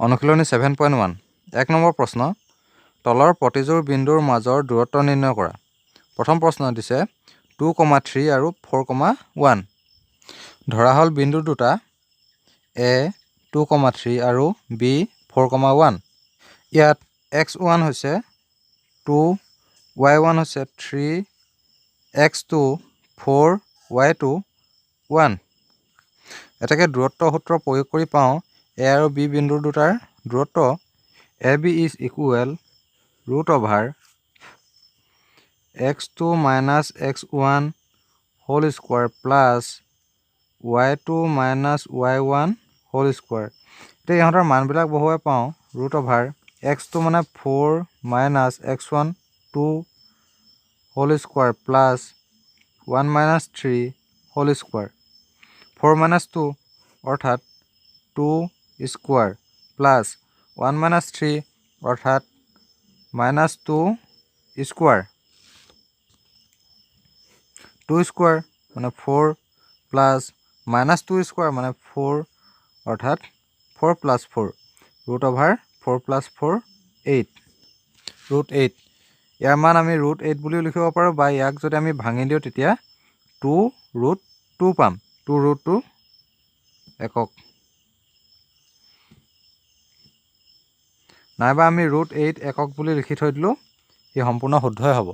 অনুশীলনী 7.1 এক নম্বৰ প্ৰশ্ন তলৰ প্ৰতিযোৰ বিন্দুৰ মাজৰ দূৰত্ব নিৰ্ণয় কৰা প্ৰথম প্ৰশ্ন দিছে 2,3 আৰু 4,1 ধৰা হল বিন্দু দুটা A 2,3 আৰু B 4,1 ইয়াত x1 হৈছে 2 y1 হৈছে 3 x2 4 y2 1 এটাকে দূৰত্ব সূত্ৰ প্ৰয়োগ কৰি পাওঁ A আৰু B বিন্দু দুটাৰ দূৰত্ব AB is equal root over x2 minus x1 whole square plus y2 minus y1 whole square এতিয়া ইহঁতৰ মানবিলাক বহুৱাই পাওঁ root over x2 মানে 4 minus x1 2 whole square plus 1 minus 3 whole square 4 minus 2 অৰ্থাৎ 2 square plus 1 minus 3 অৰ্থাৎ minus 2 square 2 square মানে 4 plus minus 2 square মানে 4 অৰ্থাৎ 4 plus 4 root over 4 plus 4 8 root 8 ইয়াৰ মান আমি root 8 বুলিও লিখিব পাৰোঁ বা ইয়াক যদি আমি ভাঙি দিওঁ তেতিয়া 2 root 2 পাম 2 root 2 একক নাইবা আমি root 8 একক বুলি লিখি থৈ দিলোঁ ই সম্পূৰ্ণ শুদ্ধই হ'ব